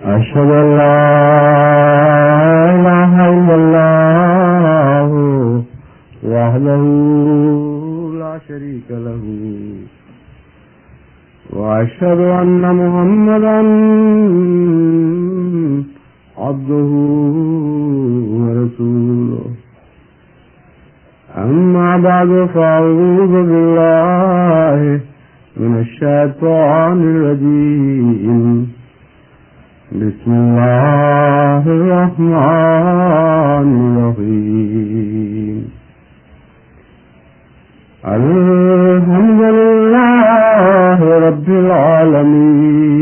أشهد أن لا إله إلا الله وحده لا شريك له وأشهد أن محمدا عبده ورسوله أما بعد فأعوذ بالله من الشيطان الرجيم بسم الله الرحمن الرحيم الحمد لله رب العالمين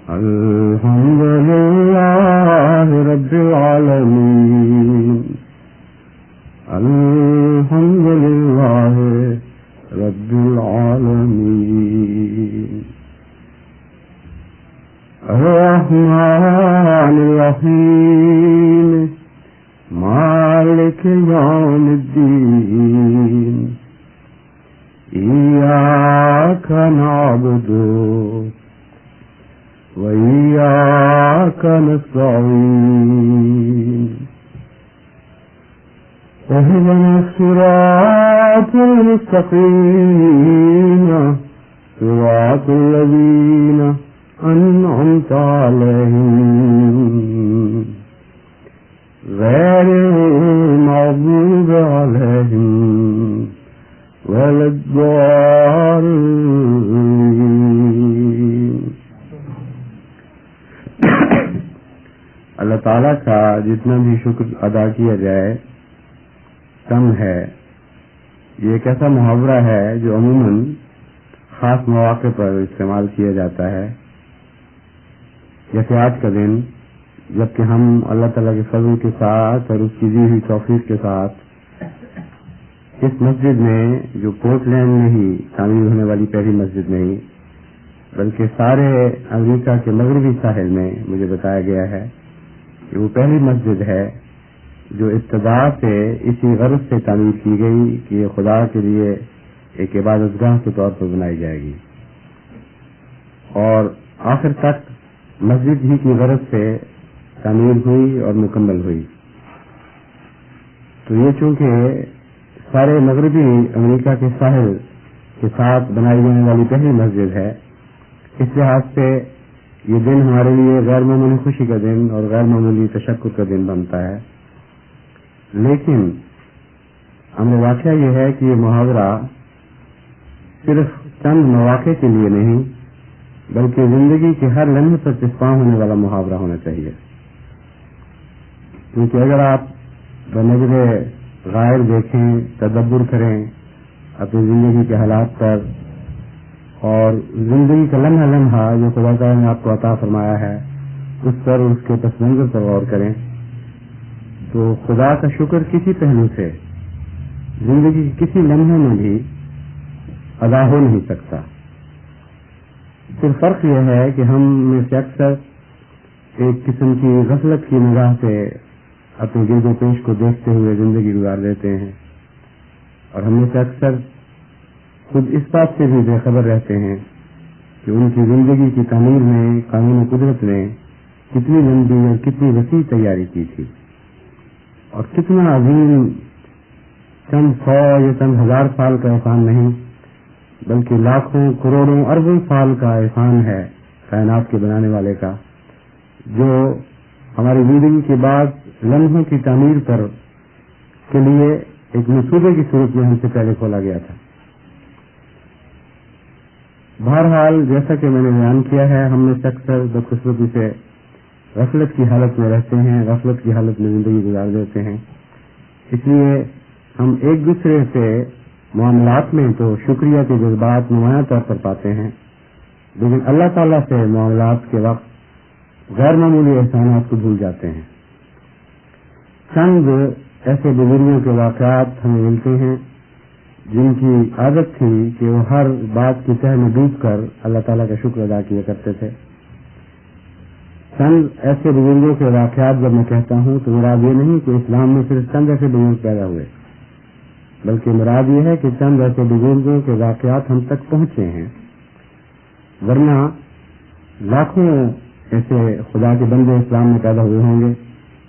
الحمد لله رب العالمين الحمد لله رب العالمين الرحمن الرحيم مالك يوم الدين إياك نعبد وإياك نستعين اهدنا الصراط المستقيم صراط الذين أنعمت عليهم غير المغضوب عليهم ولا الضالين. اللہ تعالیٰ کا جتنا بھی شکر ادا کیا جائے کم ہے. یہ ایک ایسا محاورہ ہے جو عموماً خاص مواقع پر استعمال کیا جاتا ہے، جیسے آج کا دن جبکہ ہم اللہ تعالیٰ کے فضل کے ساتھ اور اس کی دی ہوئی توفیق کے ساتھ اس مسجد میں جو پورٹ لینڈ میں ہی تعمیر ہونے والی پہلی مسجد نہیں بلکہ سارے امریکہ کے مغربی ساحل میں مجھے بتایا گیا ہے کہ وہ پہلی مسجد ہے جو ابتدا سے اسی غرض سے تعمیر کی گئی کہ یہ خدا کے لیے ایک عبادت گاہ کے طور پر بنائی جائے گی، اور آخر تک مسجد ہی کی غرض سے تعمیر ہوئی اور مکمل ہوئی. تو یہ چونکہ سارے مغربی امریکہ کے ساحل کے ساتھ بنائی جانے والی پہلی مسجد ہے، اس لحاظ سے یہ دن ہمارے لیے غیر معمولی خوشی کا دن اور غیر معمولی تشکر کا دن بنتا ہے. لیکن امر واقعہ یہ ہے کہ یہ محاورہ صرف چند مواقع کے لیے نہیں بلکہ زندگی کے ہر لمحے پر چسپاں ہونے والا محاورہ ہونا چاہیے، کیونکہ اگر آپ بنظر غائر دیکھیں، تدبر کریں اپنی زندگی کے حالات پر اور زندگی کا لمحہ لمحہ جو خدا تعالیٰ نے آپ کو عطا فرمایا ہے اس پر، اس کے پس منظر پر غور کریں تو خدا کا شکر کسی پہلو سے زندگی کے کسی لمحے میں بھی ادا ہو نہیں سکتا. صرف فرق یہ ہے کہ ہم میں سے اکثر ایک قسم کی غفلت کی نگاہ سے اپنے گرد و پیش کو دیکھتے ہوئے زندگی گزار دیتے ہیں، اور ہم میں سے اکثر خود اس بات سے بھی بے خبر رہتے ہیں کہ ان کی زندگی کی تعمیر میں قانون قدرت نے کتنی لمبی اور کتنی وسیع تیاری کی تھی اور کتنا عظیم چند سو یا چند ہزار سال کا احسان نہیں بلکہ لاکھوں کروڑوں اربوں سال کا احسان ہے کائنات کے بنانے والے کا، جو ہماری زندگی کے بعد لمحوں کی تعمیر پر کے لیے ایک منصوبے کی صورت میں ہم سے پہلے کھولا گیا تھا. بہرحال جیسا کہ میں نے بیان کیا ہے، ہم میں سے اکثر بدقسمتی سے غفلت کی حالت میں رہتے ہیں، غفلت کی حالت میں زندگی گزار دیتے ہیں. اس لیے ہم ایک دوسرے سے معاملات میں تو شکریہ کے جذبات نمایاں طور پر پاتے ہیں، لیکن اللہ تعالیٰ سے معاملات کے وقت غیر معمولی احسانات کو بھول جاتے ہیں. چند ایسے بزرگوں کے واقعات ہمیں ملتے ہیں جن کی عادت تھی کہ وہ ہر بات کی تہ میں ڈوب کر اللہ تعالیٰ کا شکر ادا کیا کرتے تھے. چند ایسے بزرگوں کے واقعات جب میں کہتا ہوں تو مراد یہ نہیں کہ اسلام میں صرف چند ایسے بزرگ پیدا ہوئے، بلکہ مراد یہ ہے کہ چند ایسے بزرگوں کے واقعات ہم تک پہنچے ہیں، ورنہ لاکھوں ایسے خدا کے بندے اسلام میں پیدا ہوئے ہوں گے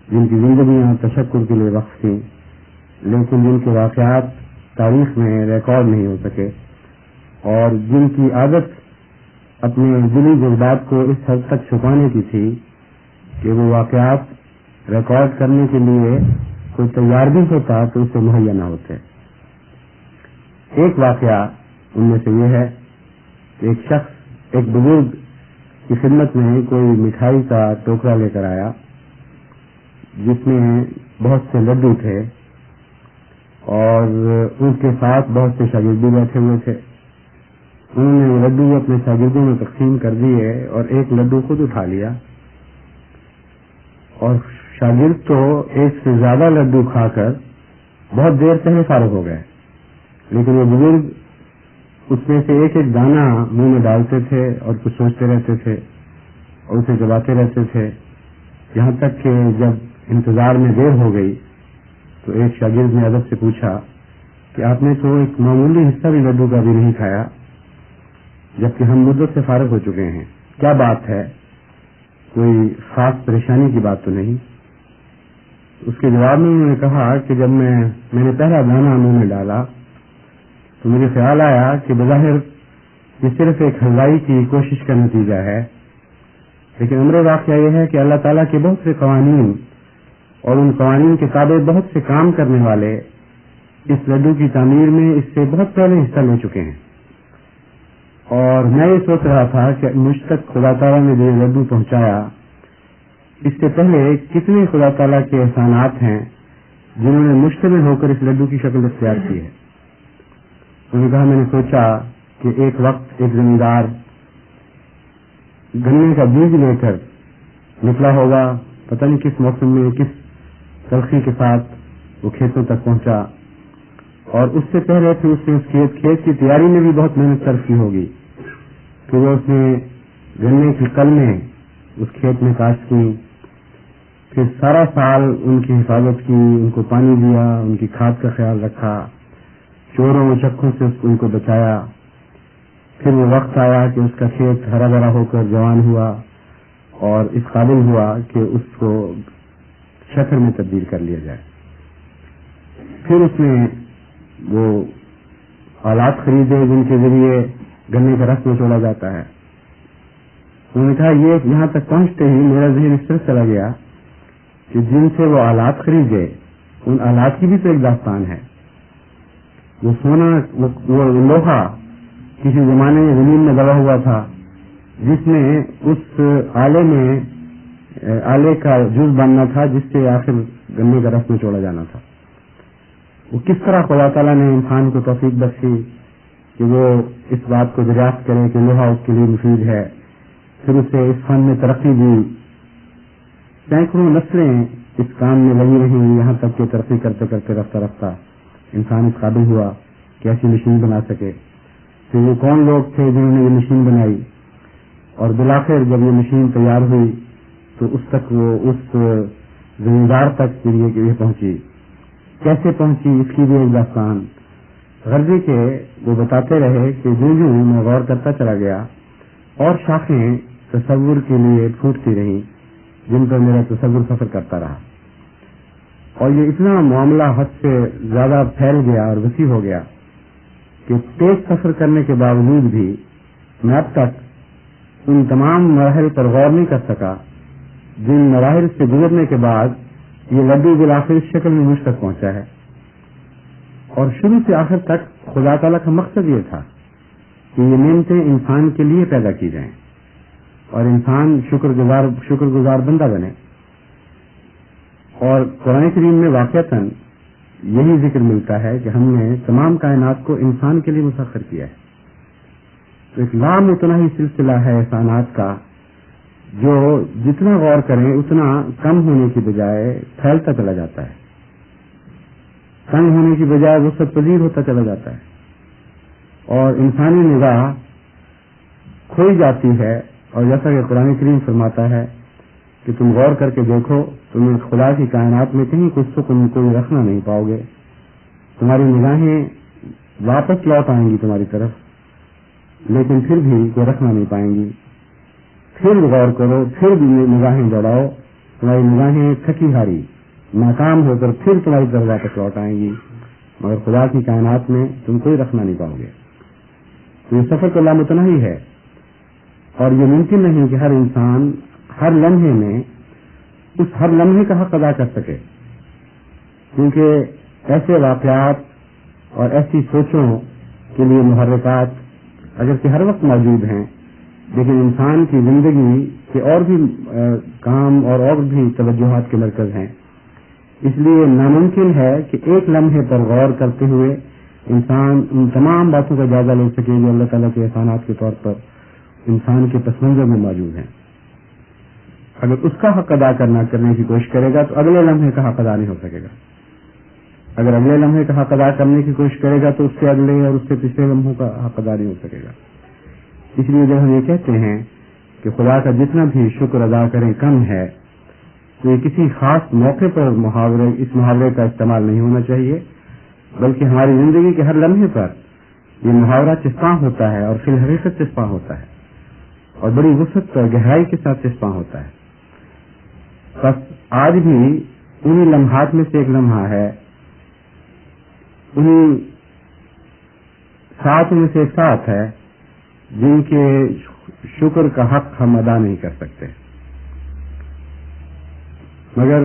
جن کی زندگیاں تشکر کے لیے وقف تھیں، لیکن جن کے واقعات تاریخ میں ریکارڈ نہیں ہو سکے، اور جن کی عادت اپنے دلی جذبات کو اس حد تک چھپانے کی تھی کہ وہ واقعات ریکارڈ کرنے کے لیے کوئی تیار بھی ہوتا تو اسے مہیا نہ ہوتے۔ ایک واقعہ ان میں سے یہ ہے کہ ایک شخص ایک بزرگ کی خدمت میں کوئی مٹھائی کا ٹوکرا لے کر آیا جس میں بہت سے لڈو تھے، اور ان کے ساتھ بہت سے شاگرد بھی بیٹھے ہوئے تھے۔ انہوں نے وہ لڈو اپنے شاگردوں میں تقسیم کر دیے اور ایک لڈو خود اٹھا لیا، اور شاگرد تو ایک سے زیادہ لڈو کھا کر بہت دیر پہلے فارغ ہو گئے، لیکن وہ بزرگ اس میں سے ایک ایک دانہ منہ میں ڈالتے تھے اور کچھ سوچتے رہتے تھے اور اسے چباتے رہتے تھے، یہاں تک کہ جب انتظار میں دیر ہو گئی تو ایک شاگرد نے ادب سے پوچھا کہ آپ نے تو ایک معمولی حصہ بھی لڈو کا بھی نہیں کھایا جبکہ ہم مدت سے فارغ ہو چکے ہیں، کیا بات ہے؟ کوئی خاص پریشانی کی بات تو نہیں؟ اس کے جواب میں انہوں نے کہا کہ جب میں نے پہلا دانہ منہ میں ڈالا تو مجھے خیال آیا کہ بظاہر یہ صرف ایک حلوائی کی کوشش کا نتیجہ ہے، لیکن امر واقعہ یہ ہے کہ اللہ تعالیٰ کے بہت سے قوانین اور ان قوانین کے تابع بہت سے کام کرنے والے اس لڈو کی تعمیر میں اس سے بہت پہلے حصہ لے چکے ہیں، اور میں یہ سوچ رہا تھا کہ مجھ تک خدا تعالیٰ نے جو لڈو پہنچایا اس سے پہلے کتنے خدا تعالیٰ کے احسانات ہیں جنہوں نے مشتمل ہو کر اس لڈو کی شکل اختیار کی ہے۔ انہوں نے کہا میں نے سوچا کہ ایک وقت ایک زمیندار گنے کا بیج لے کر نکلا ہوگا، پتہ نہیں کس موسم میں کس تلخی کے ساتھ وہ کھیتوں تک پہنچا، اور اس سے پہلے پھر اس نے اس کھیت کی تیاری میں بھی بہت محنت صرف کی ہوگی کہ وہ اس نے گنے کی کلمیں اس کھیت میں کاشت کی، پھر سارا سال ان کی حفاظت کی، ان کو پانی دیا، ان کی کھاد کا خیال رکھا، چوروں و چکھوں سے ان کو بچایا، پھر وہ وقت آیا کہ اس کا کھیت ہرا بھرا ہو کر جوان ہوا اور اس قابل ہوا کہ اس کو شکر میں تبدیل کر لیا جائے۔ پھر اس نے وہ آلات خریدے جن کے ذریعے گنے کا رس نچوڑا جاتا ہے۔ انہوں نے کہا یہ یہاں تک پہنچتے ہی میرا ذہن اس طرح چلا گیا کہ جن سے وہ آلات خریدے ان آلات کی بھی تو ایک داستان ہے۔ وہ سونا، وہ لوہا کسی زمانے میں زمین میں دبا ہوا تھا جس میں اس آلے کا جز بننا تھا جس سے آخر گنے کا رس نچوڑا جانا تھا۔ وہ کس طرح خدا تعالیٰ نے انسان کو توفیق بخشی کہ وہ اس بات کو دریافت کرے کہ لوہا اس کے لیے مفید ہے، پھر اسے اس فن میں ترقی دی، سینکڑوں نسلیں اس کام میں لگی رہیں، یہاں تک کہ ترقی کرتے کرتے رفتہ رفتہ انسان اس قابل ہوا کہ ایسی مشین بنا سکے۔ پھر وہ کون لوگ تھے جنہوں نے یہ مشین بنائی، اور بالآخر جب یہ مشین تیار ہوئی تو اس زمیندار تک یہ پہنچی، کیسے پہنچی اس کی بھی ایک داستان۔ غرضے کے وہ بتاتے رہے کہ جو میں غور کرتا چلا گیا اور شاخیں تصور کے لیے پھوٹتی رہیں جن پر میرا تصور سفر کرتا رہا، اور یہ اتنا معاملہ حد سے زیادہ پھیل گیا اور وسیع ہو گیا کہ تیز سفر کرنے کے باوجود بھی میں اب تک ان تمام مراحل پر غور نہیں کر سکا جن مراحل سے گزرنے کے بعد یہ لڈو بالآخر اس شکل میں مجھ تک پہنچا ہے۔ اور شروع سے آخر تک خدا تعالیٰ کا مقصد یہ تھا کہ یہ نعمتیں انسان کے لیے پیدا کی جائیں اور انسان شکر گزار بندہ بنے، اور قرآن کریم میں واقعتاً یہی ذکر ملتا ہے کہ ہم نے تمام کائنات کو انسان کے لیے مسخر کیا ہے۔ تو ایک لامتناہی سلسلہ ہے احسانات کا جو جتنا غور کریں اتنا کم ہونے کی بجائے پھیلتا چلا جاتا ہے، کم ہونے کی بجائے وسعت پذیر ہوتا چلا جاتا ہے، اور انسانی نگاہ کھوئی جاتی ہے۔ اور جیسا کہ قرآن کریم فرماتا ہے کہ تم غور کر کے دیکھو، تمہیں خدا کی کائنات میں کہیں کچھ تو تم کوئی رکھنا نہیں پاؤ گے، تمہاری نگاہیں واپس لوٹ آئیں گی تمہاری طرف، لیکن پھر بھی کوئی رکھنا نہیں پائیں گی۔ پھر غور کرو، پھر نگاہیں دوڑاؤ، تمہاری نگاہیں تھکی ہاری ناکام ہو کر پھر تمہاری طرف واپس لوٹ آئیں گی، مگر خدا کی کائنات میں تم کوئی رکھنا نہیں پاؤ گے۔ تو یہ سفر تو لامتناہی ہے، اور یہ ممکن نہیں کہ ہر انسان ہر لمحے میں اس ہر لمحے کا حق ادا کر سکے، کیونکہ ایسے واقعات اور ایسی سوچوں کے لیے محرکات اگرچہ ہر وقت موجود ہیں، لیکن انسان کی زندگی کے اور بھی کام اور بھی توجہات کے مرکز ہیں، اس لیے ناممکن ہے کہ ایک لمحے پر غور کرتے ہوئے انسان ان تمام باتوں کا جائزہ لے سکے جو اللہ تعالیٰ کے احسانات کے طور پر انسان کے پس منظر میں موجود ہیں۔ اگر اس کا حق ادا کرنے کی کوشش کرے گا تو اگلے لمحے کا حق ادا نہیں ہو سکے گا، اگر اگلے لمحے کا حق ادا کرنے کی کوشش کرے گا تو اس سے اگلے اور اس سے پچھلے لمحوں کا حق ادا نہیں ہو سکے گا۔ اس لیے جب ہم یہ کہتے ہیں کہ خدا کا جتنا بھی شکر ادا کریں کم ہے، تو یہ کسی خاص موقع پر اس محاورے کا استعمال نہیں ہونا چاہیے، بلکہ ہماری زندگی کے ہر لمحے پر یہ محاورہ چسپاں ہوتا ہے اور فی الحقیقت چسپاں ہوتا ہے، اور بڑی وسعت اور گہرائی کے ساتھ چسپاں ہوتا ہے۔ بس آج بھی انہی لمحات میں سے ایک لمحہ ہے، انہی ساتھ میں سے ایک ساتھ ہے جن کے شکر کا حق ہم ادا نہیں کر سکتے، مگر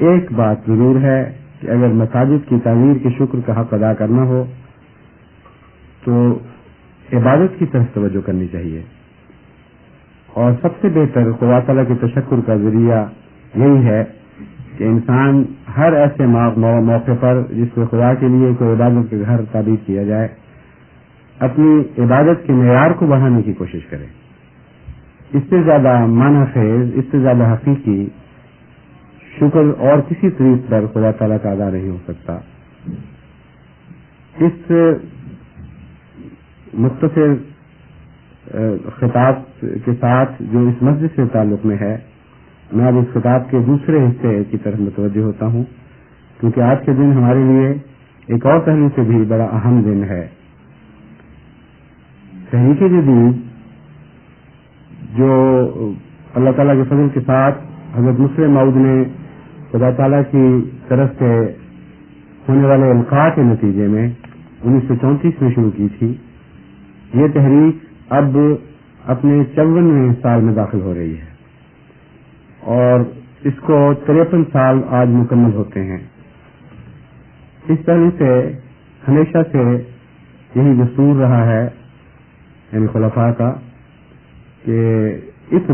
ایک بات ضرور ہے کہ اگر مساجد کی تعمیر کے شکر کا حق ادا کرنا ہو تو عبادت کی طرف توجہ کرنی چاہیے، اور سب سے بہتر خدا تعالیٰ کے تشکر کا ذریعہ یہی ہے کہ انسان ہر ایسے موقع پر جس میں خدا کے لیے کوئی عبادت کے گھر تعبیر کیا جائے اپنی عبادت کے معیار کو بڑھانے کی کوشش کرے۔ اس سے زیادہ معنی خیز، اس سے زیادہ حقیقی شکر اور کسی طریق پر خدا تعالیٰ کا ادا نہیں ہو سکتا۔ اس مختصر خطاب کے ساتھ جو اس مسجد سے تعلق میں ہے، میں اب اس خطاب کے دوسرے حصے کی طرف متوجہ ہوتا ہوں، کیونکہ آج کے دن ہمارے لیے ایک اور پہلو سے بھی بڑا اہم دن ہے۔ تحریک جدید جو اللہ تعالیٰ کے فضل کے ساتھ حضرت مسلم موعود نے خدا تعالیٰ کی طرف سے ہونے والے القاء کے نتیجے میں 1934 میں شروع کی تھی، یہ تحریک اب اپنے 54ویں سال میں داخل ہو رہی ہے، اور اس کو 53 سال آج مکمل ہوتے ہیں۔ اس طرح سے ہمیشہ سے یہی دستور رہا ہے یعنی خلفاء کا کہ اس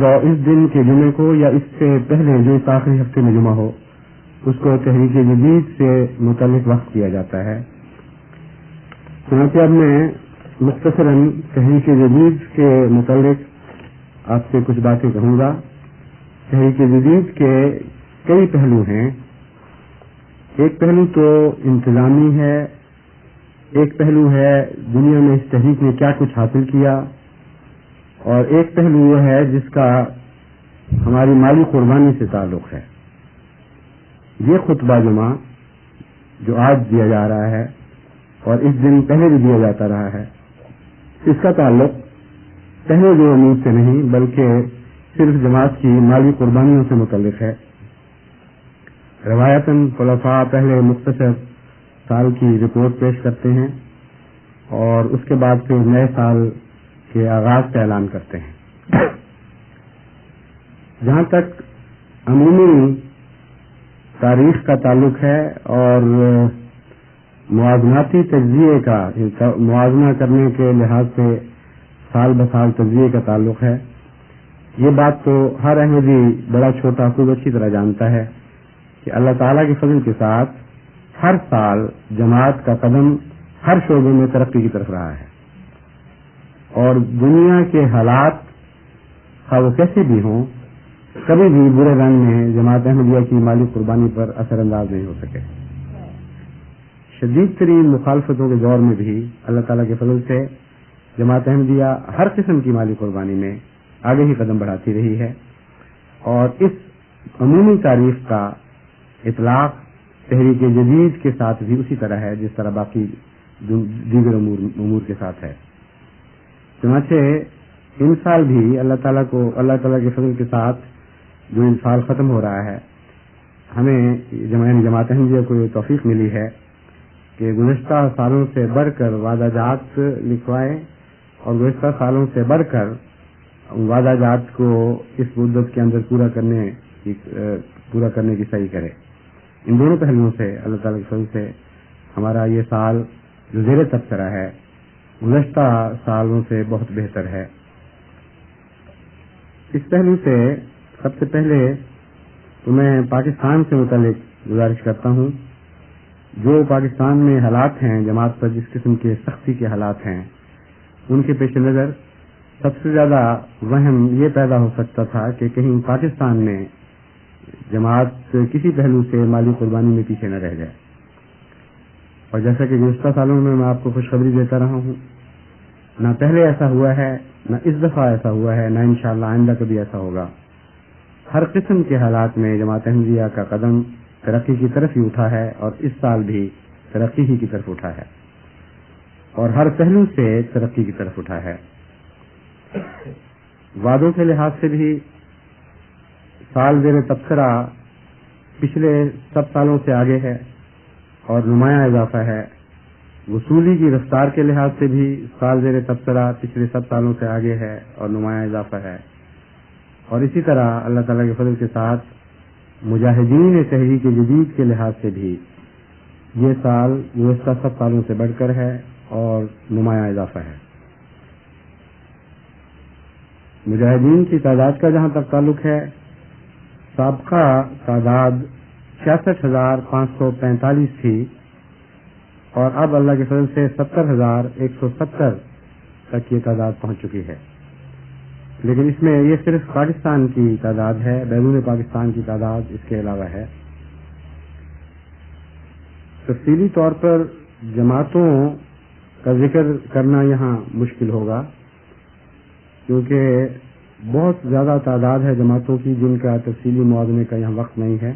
دن کے جمعے کو یا اس سے پہلے جو اس آخری ہفتے میں جمعہ ہو اس کو تحریک جدید سے متعلق وقف کیا جاتا ہے۔ چنانچہ اب میں مختصراً تحریک جدید کے متعلق آپ سے کچھ باتیں کہوں گا۔ تحریک جدید کے کئی پہلو ہیں، ایک پہلو تو انتظامی ہے، ایک پہلو ہے دنیا میں اس تحریک نے کیا کچھ حاصل کیا، اور ایک پہلو وہ ہے جس کا ہماری مالی قربانی سے تعلق ہے۔ یہ خطبہ جمعہ جو آج دیا جا رہا ہے اور اس دن پہلے بھی دیا جاتا رہا ہے، اس کا تعلق پہلے جو امید سے نہیں بلکہ صرف جماعت کی مالی قربانیوں سے متعلق ہے۔ روایتاً خلفاء پہلے مختصر سال کی رپورٹ پیش کرتے ہیں اور اس کے بعد پھر نئے سال کے آغاز کا اعلان کرتے ہیں۔ جہاں تک عمومی تاریخ کا تعلق ہے اور موازناتی تجزیے کا موازنہ کرنے کے لحاظ سے سال بسال تجزیے کا تعلق ہے، یہ بات تو ہر احمدی بڑا چھوٹا خوب اچھی طرح جانتا ہے کہ اللہ تعالیٰ کے فضل کے ساتھ ہر سال جماعت کا قدم ہر شعبے میں ترقی کی طرف رہا ہے، اور دنیا کے حالات خواہ وہ کیسے بھی ہوں کبھی بھی برے رنگ میں جماعت احمدیہ کی مالی قربانی پر اثر انداز نہیں ہو سکے۔ شدید ترین مخالفتوں کے دور میں بھی اللہ تعالیٰ کے فضل سے جماعت احمدیہ ہر قسم کی مالی قربانی میں آگے ہی قدم بڑھاتی رہی ہے، اور اس عمومی تاریخ کا اطلاق تحریک جدید کے ساتھ بھی اسی طرح ہے جس طرح باقی دیگر امور کے ساتھ ہے۔ چنانچہ ان سال بھی اللہ تعالیٰ کے فضل کے ساتھ جو ان سال ختم ہو رہا ہے، ہمیں جماعت احمدیہ کو یہ توفیق ملی ہے کہ گزشتہ سالوں سے بڑھ کر وعدہ جات لکھوائے اور گزشتہ سالوں سے بڑھ کر وعدہ جات کو اس مدت کے اندر پورا کرنے کی صحیح کرے۔ ان دونوں پہلوؤں سے اللہ تعالیٰ کے فضل سے ہمارا یہ سال جو زیر تبصرہ ہے گزشتہ سالوں سے بہت بہتر ہے۔ اس پہلو سے سب سے پہلے تو میں پاکستان سے متعلق گزارش کرتا ہوں۔ جو پاکستان میں حالات ہیں، جماعت پر جس قسم کے سختی کے حالات ہیں، ان کے پیش نظر سب سے زیادہ وہم یہ پیدا ہو سکتا تھا کہ کہیں پاکستان میں جماعت کسی پہلو سے مالی قربانی میں پیچھے نہ رہ جائے، اور جیسا کہ گزشتہ سالوں میں آپ کو خوشخبری دیتا رہا ہوں، نہ پہلے ایسا ہوا ہے، نہ اس دفعہ ایسا ہوا ہے، نہ انشاءاللہ آئندہ کبھی ایسا ہوگا۔ ہر قسم کے حالات میں جماعت احمدیہ کا قدم ترقی کی طرف ہی اٹھا ہے، اور اس سال بھی ترقی ہی کی طرف اٹھا ہے، اور ہر پہلو سے ترقی کی طرف اٹھا ہے۔ وعدوں کے لحاظ سے بھی سال زیر تبصرہ پچھلے سب سالوں سے آگے ہے اور نمایاں اضافہ ہے۔ وصولی کی رفتار کے لحاظ سے بھی سال زیر تبصرہ پچھلے سب سالوں سے آگے ہے اور نمایاں اضافہ ہے، اور اسی طرح اللہ تعالیٰ کے فضل کے ساتھ مجاہدین تحریک جدید کے لحاظ سے بھی یہ سال گزشتہ سب سالوں سے بڑھ کر ہے اور نمایاں اضافہ ہے۔ مجاہدین کی تعداد کا جہاں تک تعلق ہے، سابقہ تعداد 66,545 تھی، اور اب اللہ کے فضل سے 70,170 تک یہ تعداد پہنچ چکی ہے۔ لیکن اس میں یہ صرف پاکستان کی تعداد ہے، بیرون پاکستان کی تعداد اس کے علاوہ ہے۔ تفصیلی طور پر جماعتوں کا ذکر کرنا یہاں مشکل ہوگا، کیونکہ بہت زیادہ تعداد ہے جماعتوں کی جن کا تفصیلی موازنے کا یہاں وقت نہیں ہے،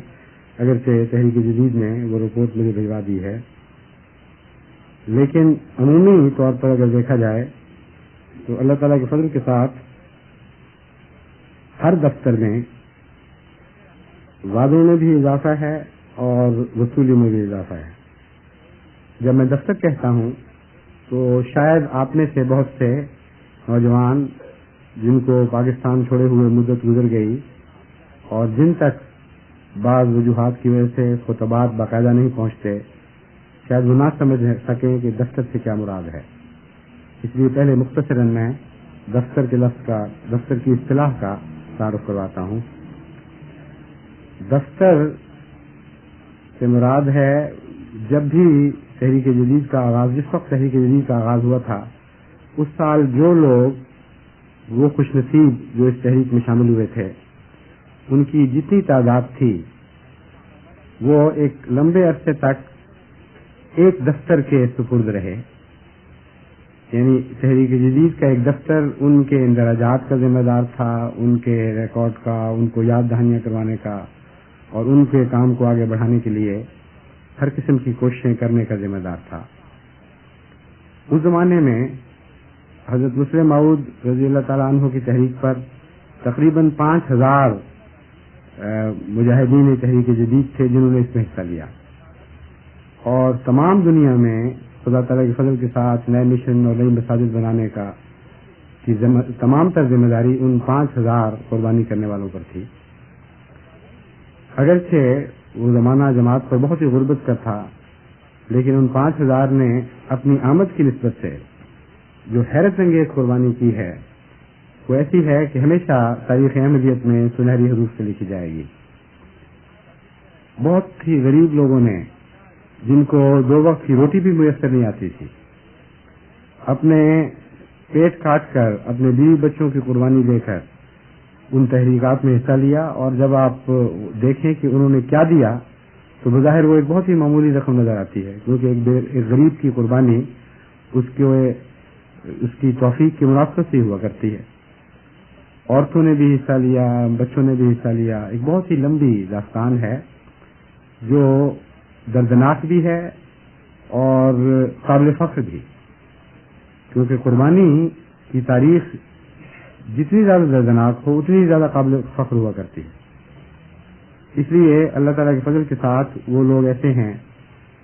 اگرچہ تحریک جدید نے وہ رپورٹ مجھے بھجوا دی ہے، لیکن عمومی طور پر اگر دیکھا جائے تو اللہ تعالیٰ کے فضل کے ساتھ ہر دفتر میں وعدوں میں بھی اضافہ ہے اور وصولی میں بھی اضافہ ہے۔ جب میں دفتر کہتا ہوں تو شاید آپ میں سے بہت سے نوجوان جن کو پاکستان چھوڑے ہوئے مدت گزر گئی اور جن تک بعض وجوہات کی وجہ سے خطبات باقاعدہ نہیں پہنچتے، شاید وہ نہ سمجھ سکیں کہ دفتر سے کیا مراد ہے۔ اس لیے پہلے مختصراً میں دفتر کے لفظ کا، دفتر کی اصطلاح کا تعارف کرواتا ہوں۔ دفتر سے مراد ہے جب بھی تحریک جدید کا آغاز، جس وقت تحریک جدید کا آغاز ہوا تھا، اس سال جو لوگ وہ خوش نصیب جو اس تحریک میں شامل ہوئے تھے، ان کی جتنی تعداد تھی وہ ایک لمبے عرصے تک ایک دفتر کے سپرد رہے، یعنی تحریک جدید کا ایک دفتر ان کے اندراجات کا ذمہ دار تھا، ان کے ریکارڈ کا، ان کو یاد دہانیاں کروانے کا، اور ان کے کام کو آگے بڑھانے کے لیے ہر قسم کی کوششیں کرنے کا ذمہ دار تھا۔ اس زمانے میں حضرت مسلم موعود رضی اللہ تعالیٰ عنہ کی تحریک پر تقریباً 5,000 مجاہدین تحریک جدید تھے جنہوں نے اس میں حصہ لیا، اور تمام دنیا میں خدا تعالیٰ کے فضل کے ساتھ نئے مشن اور نئی مساجد بنانے کا کی تمام تر ذمہ داری ان 5,000 قربانی کرنے والوں پر تھی۔ اگرچہ وہ زمانہ جماعت پر بہت ہی غربت کا تھا، لیکن ان 5,000 نے اپنی آمد کی نسبت سے جو حیرت انگیز قربانی کی ہے وہ ایسی ہے کہ ہمیشہ تاریخ احمدیت میں سنہری حروف سے لکھی جائے گی۔ بہت ہی غریب لوگوں نے، جن کو 2 وقت کی روٹی بھی میسر نہیں آتی تھی، اپنے پیٹ کاٹ کر، اپنے بیوی بچوں کی قربانی دے کر ان تحریکات میں حصہ لیا، اور جب آپ دیکھیں کہ انہوں نے کیا دیا تو بظاہر وہ ایک بہت ہی معمولی رقم نظر آتی ہے، کیونکہ ایک غریب کی قربانی اس کی توفیق کی مناسبت سے ہوا کرتی ہے۔ عورتوں نے بھی حصہ لیا، بچوں نے بھی حصہ لیا۔ ایک بہت ہی لمبی داستان ہے جو دردناک بھی ہے اور قابل فخر بھی، کیونکہ قربانی کی تاریخ جتنی زیادہ دردناک ہو اتنی زیادہ قابل فخر ہوا کرتی ہے. اس لیے اللہ تعالیٰ کے فضل کے ساتھ وہ لوگ ایسے ہیں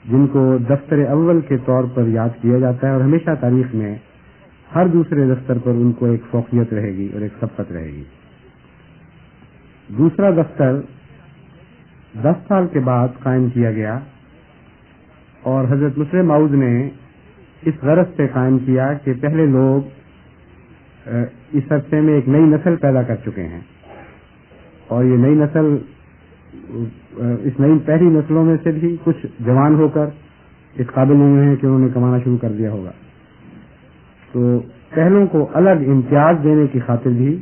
جن کو دفتر اول کے طور پر یاد کیا جاتا ہے، اور ہمیشہ تاریخ میں ہر دوسرے دفتر پر ان کو ایک فوقیت رہے گی اور ایک سبقت رہے گی. دوسرا دفتر 10 سال کے بعد قائم کیا گیا، اور حضرت مسلم معود نے اس غرض سے قائم کیا کہ پہلے لوگ اس عرصے میں ایک نئی نسل پیدا کر چکے ہیں، اور یہ نئی نسل اس نئی پہلی نسلوں میں سے بھی کچھ جوان ہو کر اس قابل نہیں ہیں کہ انہوں نے کمانا شروع کر دیا ہوگا. تو پہلوں کو الگ امتیاز دینے کی خاطر بھی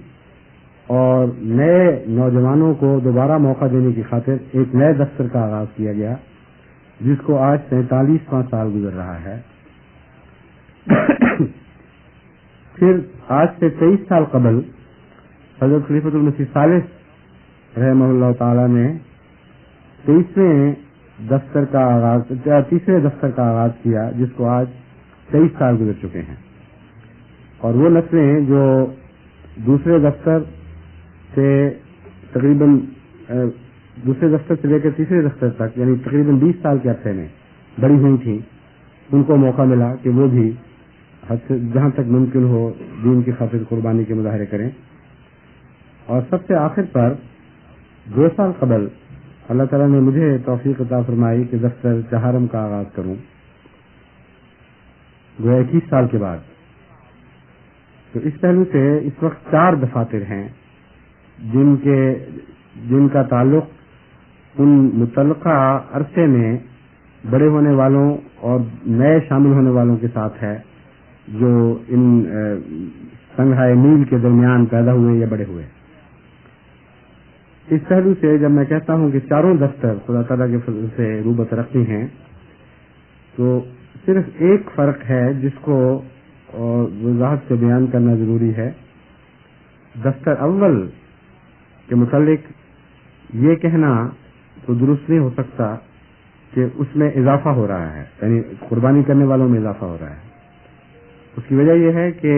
اور نئے نوجوانوں کو دوبارہ موقع دینے کی خاطر ایک نئے دفتر کا آغاز کیا گیا، جس کو آج 43واں سال گزر رہا ہے. پھر آج سے 23 سال قبل حضرت خلیفۃ المسیح ثالث رحمہ اللہ تعالی نے تیسرے دفتر کا آغاز کیا، جس کو آج 23 سال گزر چکے ہیں. اور وہ نسلیں جو دوسرے دفتر سے تقریباً دوسرے دفتر سے لے کر تیسرے دفتر تک یعنی تقریباً 20 سال کے عرصے میں بڑی ہوئی تھیں، ان کو موقع ملا کہ وہ بھی جہاں تک ممکن ہو دین کی خاطر قربانی کے مظاہرے کریں. اور سب سے آخر پر 2 سال قبل اللہ تعالیٰ نے مجھے توفیق عطا فرمائی کہ دفتر چہارم کا آغاز کروں، گویا 21 سال کے بعد. تو اس پہلو سے اس وقت 4 دفاتر ہیں جن کا تعلق ان متعلقہ عرصے میں بڑے ہونے والوں اور نئے شامل ہونے والوں کے ساتھ ہے، جو ان سنگھائے میل کے درمیان پیدا ہوئے یا بڑے ہوئے. اس پہلو سے جب میں کہتا ہوں کہ چاروں دفتر خدا تعالیٰ کے فضل سے روبہ ترقی ہیں، تو صرف ایک فرق ہے جس کو وضاحت سے بیان کرنا ضروری ہے. دفتر اول کے متعلق یہ کہنا تو درست نہیں ہو سکتا کہ اس میں اضافہ ہو رہا ہے، یعنی قربانی کرنے والوں میں اضافہ ہو رہا ہے. اس کی وجہ یہ ہے کہ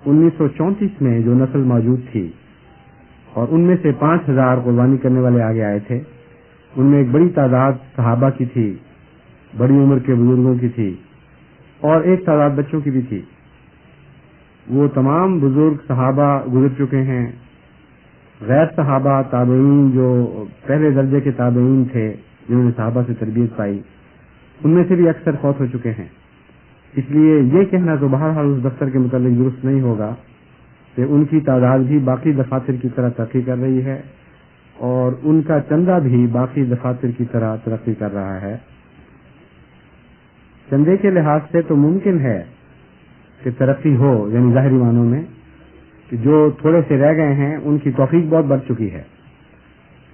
1934 میں جو نسل موجود تھی اور ان میں سے 5000 قربانی کرنے والے آگے آئے تھے، ان میں ایک بڑی تعداد صحابہ کی تھی، بڑی عمر کے بزرگوں کی تھی، اور ایک تعداد بچوں کی بھی تھی. وہ تمام بزرگ صحابہ گزر چکے ہیں. غیر صحابہ تابعین جو پہلے درجے کے تابعین تھے جنہوں نے صحابہ سے تربیت پائی، ان میں سے بھی اکثر فوت ہو چکے ہیں. اس لیے یہ کہنا تو بہرحال اس دفتر کے متعلق درست نہیں ہوگا کہ ان کی تعداد بھی باقی دفاتر کی طرح ترقی کر رہی ہے اور ان کا چندہ بھی باقی دفاتر کی طرح ترقی کر رہا ہے. چندے کے لحاظ سے تو ممکن ہے کہ ترقی ہو، یعنی ظاہری معنوں میں کہ جو تھوڑے سے رہ گئے ہیں ان کی توفیق بہت بڑھ چکی ہے،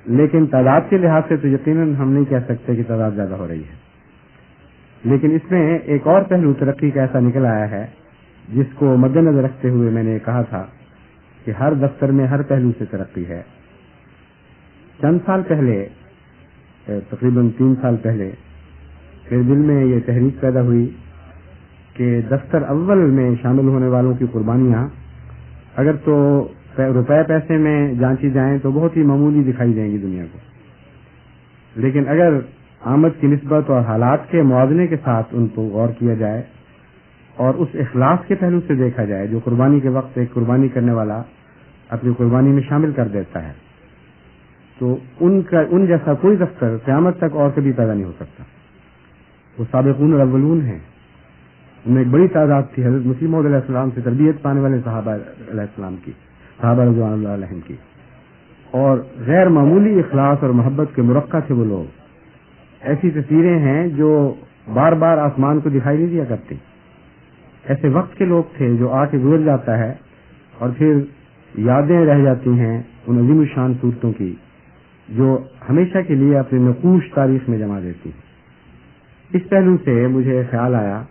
لیکن تعداد کے لحاظ سے تو یقیناً ہم نہیں کہہ سکتے کہ تعداد زیادہ ہو رہی ہے. لیکن اس میں ایک اور پہلو ترقی کا ایسا نکل آیا ہے جس کو مد نظر رکھتے ہوئے میں نے کہا تھا کہ ہر دفتر میں ہر پہلو سے ترقی ہے. چند سال پہلے، تقریباً 3 سال پہلے، میرے دل میں یہ تحریک پیدا ہوئی کہ دفتر اول میں شامل ہونے والوں کی قربانیاں اگر تو روپے پیسے میں جانچی جائیں تو بہت ہی معمولی دکھائی دیں گی دنیا کو، لیکن اگر آمد کی نسبت اور حالات کے موازنے کے ساتھ ان کو غور کیا جائے اور اس اخلاص کے پہلو سے دیکھا جائے جو قربانی کے وقت ایک قربانی کرنے والا اپنی قربانی میں شامل کر دیتا ہے، تو ان جیسا کوئی دفتر قیامت تک اور کبھی پیدا نہیں ہو سکتا. وہ سابقون الاولون ہیں. ان میں ایک بڑی تعداد تھی حضرت مسیح موعود علیہ السلام سے تربیت پانے والے صحابہ علیہ السلام کی، صحابہ رضوان اللہ علیہم کی، اور غیر معمولی اخلاص اور محبت کے مرقع تھے وہ لوگ. ایسی تصویریں ہیں جو بار بار آسمان کو دکھائی نہیں دیا کرتی. ایسے وقت کے لوگ تھے جو آ کے گزر جاتا ہے اور پھر یادیں رہ جاتی ہیں ان عظیم الشان صورتوں کی جو ہمیشہ کے لیے اپنے نقوش تاریخ میں جما دیتی ہیں. اس پہلو سے مجھے خیال آیا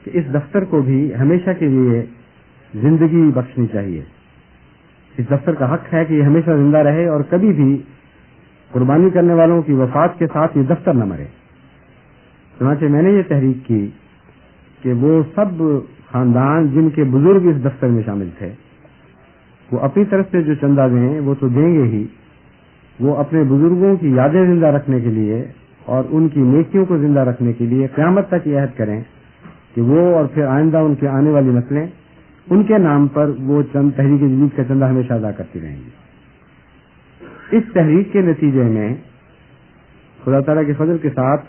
کہ اس دفتر کو بھی ہمیشہ کے لیے زندگی بخشنی چاہیے. اس دفتر کا حق ہے کہ یہ ہمیشہ زندہ رہے اور کبھی بھی قربانی کرنے والوں کی وفات کے ساتھ یہ دفتر نہ مرے. چنانچہ میں نے یہ تحریک کی کہ وہ سب خاندان جن کے بزرگ اس دفتر میں شامل تھے وہ اپنی طرف سے جو چندہ دیں وہ تو دیں گے ہی، وہ اپنے بزرگوں کی یادیں زندہ رکھنے کے لیے اور ان کی نیکیوں کو زندہ رکھنے کے لیے قیامت تک یہ عہد کریں کہ وہ اور پھر آئندہ ان کے آنے والی نسلیں ان کے نام پر وہ تحریک جدید کا چندہ ہمیشہ ادا کرتی رہیں گی۔ اس تحریک کے نتیجے میں خدا تعالیٰ کے فضل کے ساتھ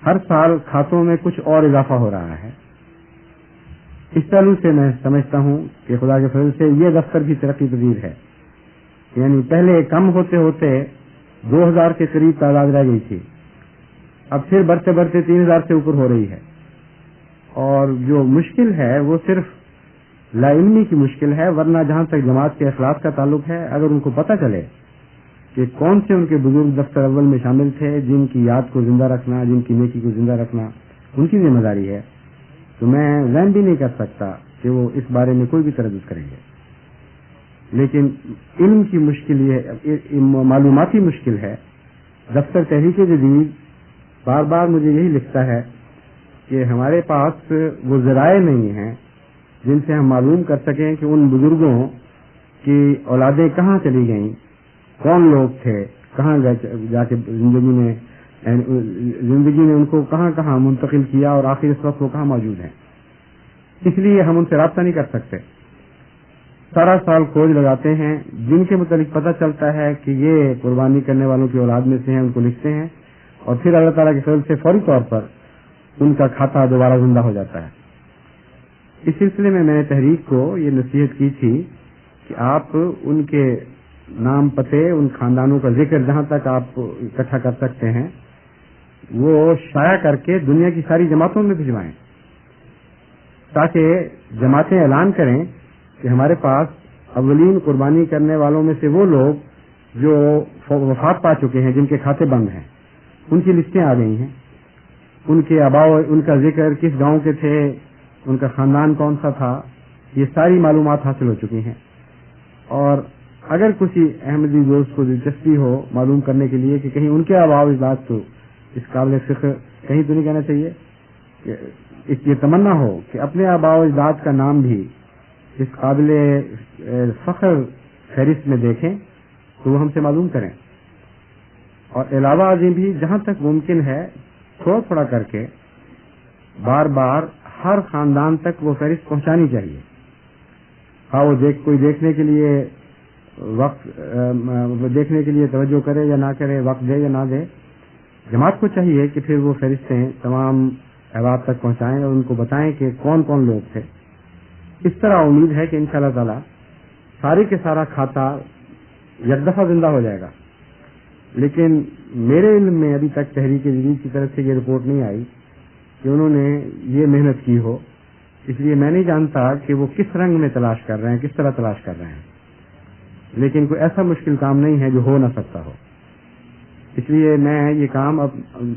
ہر سال کھاتوں میں کچھ اور اضافہ ہو رہا ہے۔ اس پہلو سے میں سمجھتا ہوں کہ خدا کے فضل سے یہ دفتر بھی ترقی پذیر ہے، یعنی پہلے کم ہوتے ہوتے 2000 کے قریب تعداد رہ گئی تھی، اب پھر بڑھتے بڑھتے 3000 سے اوپر ہو رہی ہے، اور جو مشکل ہے وہ صرف لا علمی کی مشکل ہے، ورنہ جہاں تک جماعت کے اخلاق کا تعلق ہے، اگر ان کو پتہ چلے کہ کون سے ان کے بزرگ دفتر اول میں شامل تھے جن کی یاد کو زندہ رکھنا، جن کی نیکی کو زندہ رکھنا ان کی ذمہ داری ہے، تو میں ذہن بھی نہیں کر سکتا کہ وہ اس بارے میں کوئی بھی تردد کریں گے۔ لیکن علم کی مشکل یہ معلوماتی مشکل ہے۔ دفتر تحریک جدید بار بار مجھے یہی لکھتا ہے کہ ہمارے پاس وہ ذرائع نہیں ہیں جن سے ہم معلوم کر سکیں کہ ان بزرگوں کی اولادیں کہاں چلی گئیں، کون لوگ تھے، کہاں جا کے زندگی میں ان کو کہاں کہاں منتقل کیا اور آخر اس وقت وہ کہاں موجود ہیں۔ اس لیے ہم ان سے رابطہ نہیں کر سکتے۔ سارا سال کھوج لگاتے ہیں، جن کے متعلق پتہ چلتا ہے کہ یہ قربانی کرنے والوں کی اولاد میں سے ہیں، ان کو لکھتے ہیں، اور پھر اللہ تعالیٰ کے فضل سے فوری طور پر ان کا کھاتہ دوبارہ زندہ ہو جاتا ہے۔ اس سلسلے میں نے تحریک کو یہ نصیحت کی تھی کہ آپ ان کے نام پتے، ان خاندانوں کا ذکر جہاں تک آپ اکٹھا کر سکتے ہیں وہ شائع کر کے دنیا کی ساری جماعتوں میں بھجوائیں، تاکہ جماعتیں اعلان کریں کہ ہمارے پاس اولین قربانی کرنے والوں میں سے وہ لوگ جو وفات پا چکے ہیں، جن کے کھاتے بند ہیں، ان کی لسٹیں آ گئی ہیں، ان کے آباء، ان کا ذکر، کس گاؤں کے تھے، ان کا خاندان کون سا تھا، یہ ساری معلومات حاصل ہو چکی ہیں۔ اور اگر کسی احمدی دوست کو دلچسپی ہو معلوم کرنے کے لیے کہ کہیں ان کے آباء و اجداد تو اس قابل فخر کہیں تو نہیں کہنا چاہیے کہ اس یہ تمنا ہو کہ اپنے آباء و اجداد کا نام بھی اس قابل فخر فہرست میں دیکھیں تو وہ ہم سے معلوم کریں، اور علاوہ ازیں بھی جہاں تک ممکن ہے تھوڑا تھوڑا کر کے بار بار ہر خاندان تک وہ فہرست پہنچانی چاہیے، ہاں وہ کوئی دیکھنے کے لیے دیکھنے کے لیے توجہ کرے یا نہ کرے، وقت دے یا نہ دے، جماعت کو چاہیے کہ پھر وہ فہرستیں تمام احباب تک پہنچائیں اور ان کو بتائیں کہ کون کون لوگ تھے۔ اس طرح امید ہے کہ انشاءاللہ تعالی سارے کے سارا کھاتا یک دفعہ زندہ ہو جائے گا، لیکن میرے علم میں ابھی تک تحریک جدید کی طرف سے یہ رپورٹ نہیں آئی کہ انہوں نے یہ محنت کی ہو، اس لیے میں نہیں جانتا کہ وہ کس رنگ میں تلاش کر رہے ہیں، کس طرح تلاش کر رہے ہیں، لیکن کوئی ایسا مشکل کام نہیں ہے جو ہو نہ سکتا ہو۔ اس لیے میں یہ کام اب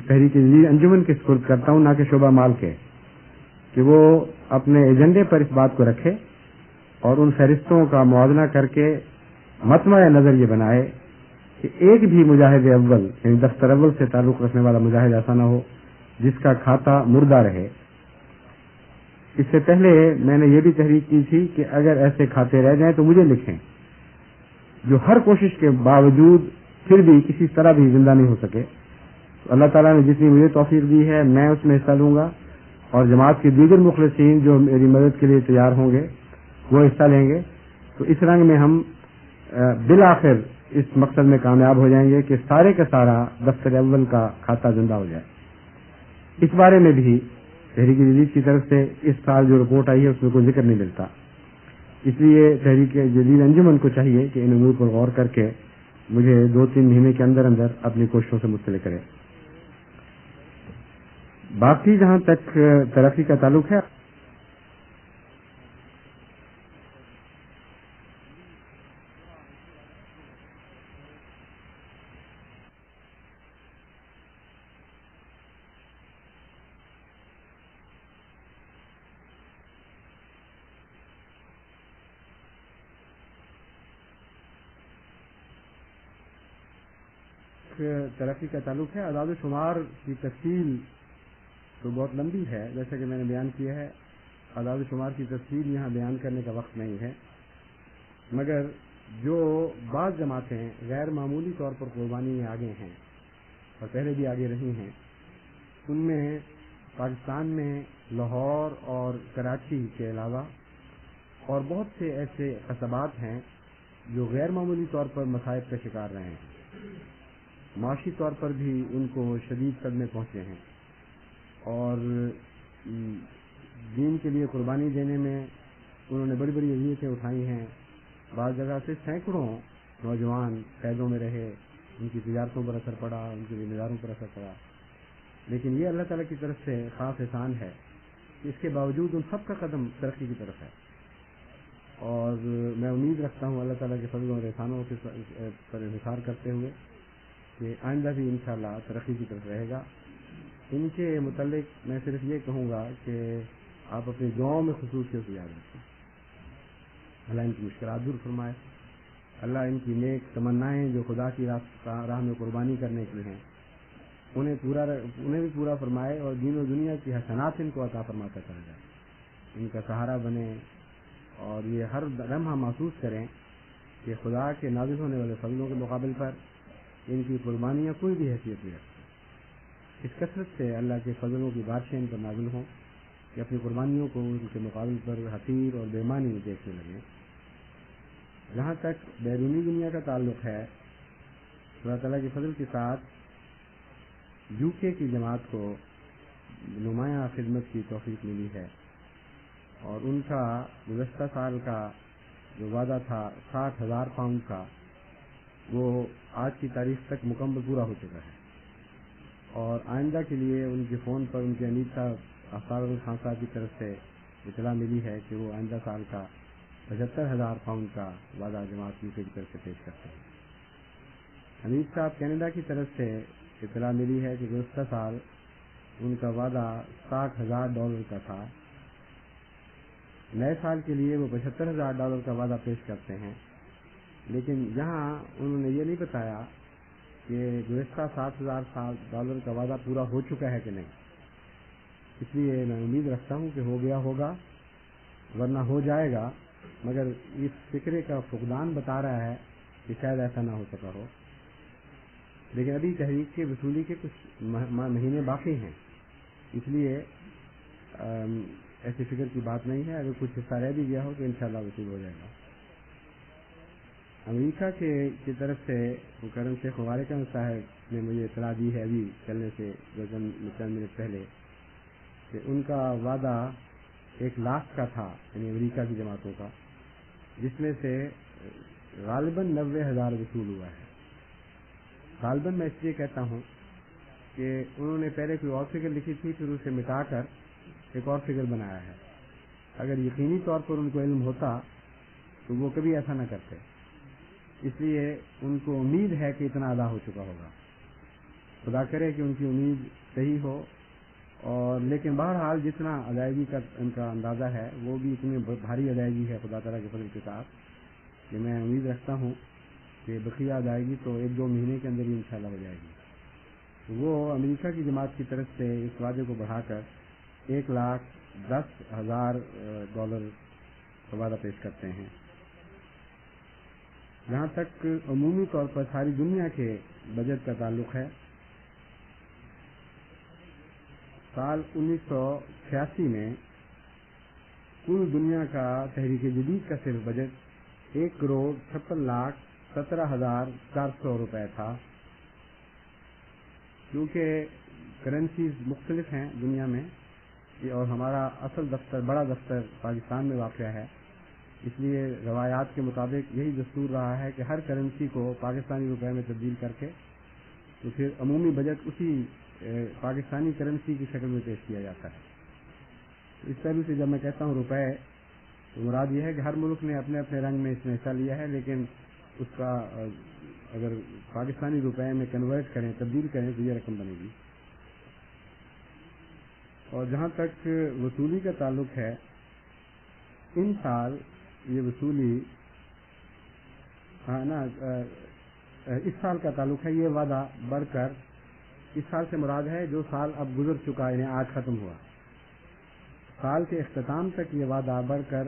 تحریک جدید انجمن کے سپرد کرتا ہوں، نہ کہ شعبہ مال کے، کہ وہ اپنے ایجنڈے پر اس بات کو رکھے اور ان فہرستوں کا موازنہ کر کے مطمع نظر یہ بنائے کہ ایک بھی مجاہد اول یعنی دفتر اول سے تعلق رکھنے والا مجاہد ایسا نہ ہو جس کا کھاتا مردہ رہے۔ اس سے پہلے میں نے یہ بھی تحریک کی تھی کہ اگر ایسے کھاتے رہ جائیں تو مجھے لکھیں، جو ہر کوشش کے باوجود پھر بھی کسی طرح بھی زندہ نہیں ہو سکے، تو اللہ تعالیٰ نے جتنی مجھے توفیق دی ہے میں اس میں حصہ لوں گا، اور جماعت کے دیگر مخلصین جو میری مدد کے لیے تیار ہوں گے وہ حصہ لیں گے، تو اس رنگ میں ہم بالآخر اس مقصد میں کامیاب ہو جائیں گے کہ سارے کا سارا دفتر اول کا کھاتا زندہ ہو جائے۔ اس بارے میں بھی تحریک جدید کی طرف سے اس سال جو رپورٹ آئی ہے اس میں کوئی ذکر نہیں ملتا، اس لیے تحریک جدید انجمن کو چاہیے کہ ان امور پر غور کر کے مجھے 2-3 مہینے کے اندر اندر اپنی کوششوں سے مطلع کرے۔ باقی جہاں تک ترقی کا تعلق ہے، اعداد و شمار کی تفصیل تو بہت لمبی ہے، جیسا کہ میں نے بیان کیا ہے، اعداد و شمار کی تفصیل یہاں بیان کرنے کا وقت نہیں ہے، مگر جو بعض جماعتیں غیر معمولی طور پر قربانی میں آگے ہیں اور پہلے بھی آگے رہی ہیں، ان میں پاکستان میں لاہور اور کراچی کے علاوہ اور بہت سے ایسے قصبات ہیں جو غیر معمولی طور پر مصائب کا شکار رہے ہیں، معاشی طور پر بھی ان کو شدید صدمے پہنچے ہیں، اور دین کے لیے قربانی دینے میں انہوں نے بڑی بڑی اذیتیں اٹھائی ہیں۔ بعض جگہ سے سینکڑوں نوجوان قیدوں میں رہے، ان کی تجارتوں پر اثر پڑا، ان کے ذمہ داروں پر اثر پڑا، لیکن یہ اللہ تعالیٰ کی طرف سے خاص احسان ہے کہ اس کے باوجود ان سب کا قدم ترقی کی طرف ہے، اور میں امید رکھتا ہوں اللہ تعالیٰ کے فضل اور احسانوں پر انحصار کرتے ہوئے کہ آئندہ بھی انشاءاللہ ترقی کی طرف رہے گا۔ ان کے متعلق میں صرف یہ کہوں گا کہ آپ اپنی دعاؤں میں خصوصیت سے یاد رکھیں، اللہ ان کی مشکلات دور فرمائے، اللہ ان کی نیک تمنائیں جو خدا کی راہ میں قربانی کرنے کی ہیں انہیں بھی پورا فرمائے، اور دین و دنیا کی حسنات ان کو عطا فرماتا چلا جائے، ان کا سہارا بنے، اور یہ ہر لمحہ محسوس کریں کہ خدا کے نازل ہونے والے فضلوں کے مقابل پر ان کی قربانیاں کوئی بھی حیثیت نہیں رکھتی۔ اس کثرت سے اللہ کے فضلوں کی بارشیں ان پر نازل ہوں کہ اپنی قربانیوں کو ان کے مقابل پر حقیر اور بے معنی دیکھنے لگیں۔ جہاں تک بیرونی دنیا کا تعلق ہے، اللہ تعالیٰ کے فضل کے ساتھ یو کے کی جماعت کو نمایاں خدمت کی توفیق ملی ہے، اور ان کا گزشتہ سال کا جو وعدہ تھا 60,000 پاؤنڈ کا، وہ آج کی تاریخ تک مکمل پورا ہو چکا ہے، اور آئندہ کے لیے ان کے فون پر ان کے امیر صاحب افطار خان صاحب کی طرف سے اطلاع ملی ہے کہ وہ آئندہ سال کا 75,000 پاؤنڈ کا وعدہ جماعت کی طرف سے پیش کرتے ہیں۔ امیر صاحب کینیڈا کی طرف سے اطلاع ملی ہے کہ گزشتہ سال ان کا وعدہ $60,000 کا تھا، نئے سال کے لیے وہ $75,000 کا وعدہ پیش کرتے ہیں، لیکن یہاں انہوں نے یہ نہیں بتایا کہ گزشتہ $7,000 کا وعدہ پورا ہو چکا ہے کہ نہیں، اس لیے میں امید رکھتا ہوں کہ ہو گیا ہوگا، ورنہ ہو جائے گا، مگر اس فکرے کا فقدان بتا رہا ہے کہ شاید ایسا نہ ہو سکا ہو، لیکن ابھی تحریک کے وصولی کے کچھ مہینے باقی ہیں، اس لیے ایسی فکر کی بات نہیں ہے، اگر کچھ حصہ رہ بھی گیا ہو تو انشاءاللہ وصول ہو جائے گا۔ امریکہ کی طرف سے مکرم شیخ مبارک صاحب نے مجھے اطلاع دی ہے ابھی چلنے سے چند منٹ پہلے کہ ان کا وعدہ 1,00,000 کا تھا، یعنی امریکہ کی جماعتوں کا، جس میں سے غالباً 90,000 وصول ہوا ہے۔ غالباً میں اس لیے کہتا ہوں کہ انہوں نے پہلے کوئی اور فگر لکھی تھی، پھر اسے مٹا کر ایک اور فگر بنایا ہے۔ اگر یقینی طور پر ان کو علم ہوتا تو وہ کبھی ایسا نہ کرتے، اس لیے ان کو امید ہے کہ اتنا ادا ہو چکا ہوگا۔ خدا کرے کہ ان کی امید صحیح ہو، اور لیکن بہرحال جتنا ادائیگی کا ان کا اندازہ ہے وہ بھی اتنی بھاری ادائیگی ہے خدا تعالیٰ کے فضل کے ساتھ کہ میں امید رکھتا ہوں کہ بقیہ ادائیگی تو 1-2 مہینے کے اندر ہی انشاءاللہ ہو جائے گی۔ وہ امریکہ کی جماعت کی طرف سے اس وعدے کو بڑھا کر $1,10,000 کا وعدہ پیش کرتے ہیں۔ جہاں تک عمومی طور پر ساری دنیا کے بجٹ کا تعلق ہے، سال 1986 میں کل دنیا کا تحریک جدید کا صرف بجٹ 1,56,17,400 روپے تھا۔ کیونکہ کرنسیز مختلف ہیں دنیا میں، اور ہمارا اصل دفتر بڑا دفتر پاکستان میں واقع ہے، اس لیے روایات کے مطابق یہی دستور رہا ہے کہ ہر کرنسی کو پاکستانی روپے میں تبدیل کر کے تو پھر عمومی بجٹ اسی پاکستانی کرنسی کی شکل میں پیش کیا جاتا ہے۔ اس طرح سے جب میں کہتا ہوں روپے تو مراد یہ ہے کہ ہر ملک نے اپنے اپنے رنگ میں اس میں حصہ لیا ہے، لیکن اس کا اگر پاکستانی روپے میں کنورٹ کریں، تبدیل کریں تو یہ رقم بنے گی۔ اور جہاں تک وصولی کا تعلق ہے، ان سال یہ وصولی اس سال کا تعلق ہے، یہ وعدہ بڑھ کر اس سال سے مراد ہے جو سال اب گزر چکا، یعنی آج ختم ہوا، سال کے اختتام تک یہ وعدہ بڑھ کر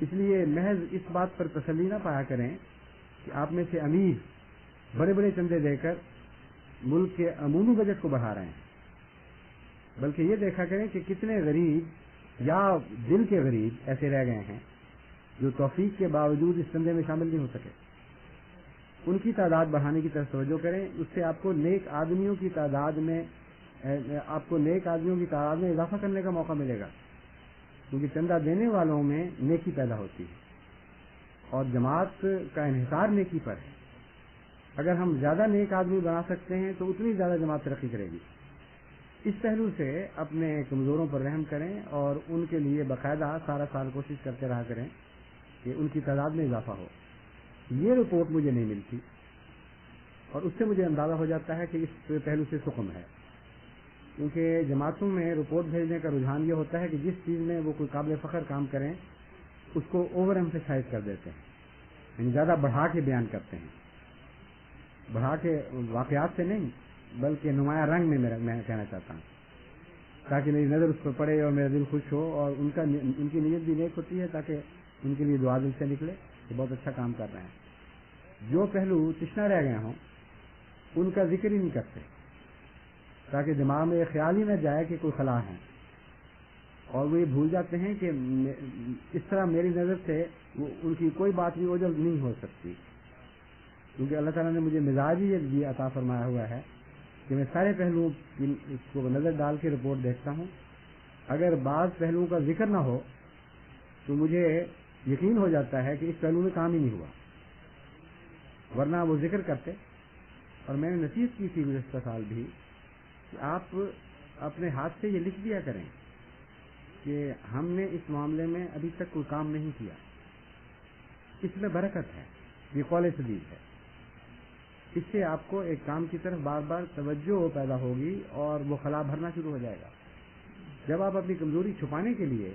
اس لیے محض اس بات پر تسلی نہ پایا کریں کہ آپ میں سے امیر بڑے بڑے چندے دے کر ملک کے عمومی بجٹ کو بڑھا رہے ہیں، بلکہ یہ دیکھا کریں کہ کتنے غریب یا دل کے غریب ایسے رہ گئے ہیں جو توفیق کے باوجود اس چندے میں شامل نہیں ہو سکے. ان کی تعداد بڑھانے کی طرف توجہ کریں. اس سے آپ کو نیک آدمیوں کی تعداد میں اضافہ کرنے کا موقع ملے گا، کیونکہ چندہ دینے والوں میں نیکی پیدا ہوتی ہے اور جماعت کا انحصار نیکی پر ہے. اگر ہم زیادہ نیک آدمی بنا سکتے ہیں تو اتنی زیادہ جماعت ترقی کرے گی. اس پہلو سے اپنے کمزوروں پر رحم کریں اور ان کے لیے باقاعدہ سارا سال کوشش کرتے رہا کریں کہ ان کی تعداد میں اضافہ ہو. یہ رپورٹ مجھے نہیں ملتی اور اس سے مجھے اندازہ ہو جاتا ہے کہ اس پہلو سے سکم ہے، کیونکہ جماعتوں میں رپورٹ بھیجنے کا رجحان یہ ہوتا ہے کہ جس چیز میں وہ کوئی قابل فخر کام کریں اس کو اوور ایمفیسائز کر دیتے ہیں، یعنی زیادہ بڑھا کے بیان کرتے ہیں، بڑھا کے واقعات سے نہیں بلکہ نمایاں رنگ میں میں کہنا چاہتا ہوں، تاکہ میری نظر اس پر پڑے اور میرا دل خوش ہو اور ان کی نیت بھی نیک ہوتی ہے تاکہ ان کے لیے دعا دل سے نکلے کہ بہت اچھا کام کر رہے ہیں. جو پہلو تشنا رہ گئے ہوں ان کا ذکر ہی نہیں کرتے تاکہ دماغ میں یہ خیال ہی نہ جائے کہ کوئی خلا ہے، اور وہ یہ بھول جاتے ہیں کہ اس طرح میری نظر سے ان کی کوئی بات بھی اوجل نہیں ہو سکتی، کیونکہ اللہ تعالیٰ نے مجھے مزاج ہی یہ عطا فرمایا ہوا ہے کہ میں سارے پہلوؤں کو نظر ڈال کے رپورٹ دیکھتا ہوں. اگر بعض پہلوؤں کا ذکر نہ ہو تو مجھے یقین ہو جاتا ہے کہ اس پہلو میں کام ہی نہیں ہوا، ورنہ وہ ذکر کرتے. اور میں نے نصیحت کی تھی گزشتہ سال بھی کہ آپ اپنے ہاتھ سے یہ لکھ دیا کریں کہ ہم نے اس معاملے میں ابھی تک کوئی کام نہیں کیا، اس میں برکت ہے، یہ قول سدید ہے. اس سے آپ کو ایک کام کی طرف بار بار توجہ پیدا ہوگی اور وہ خلا بھرنا شروع ہو جائے گا. جب آپ اپنی کمزوری چھپانے کے لیے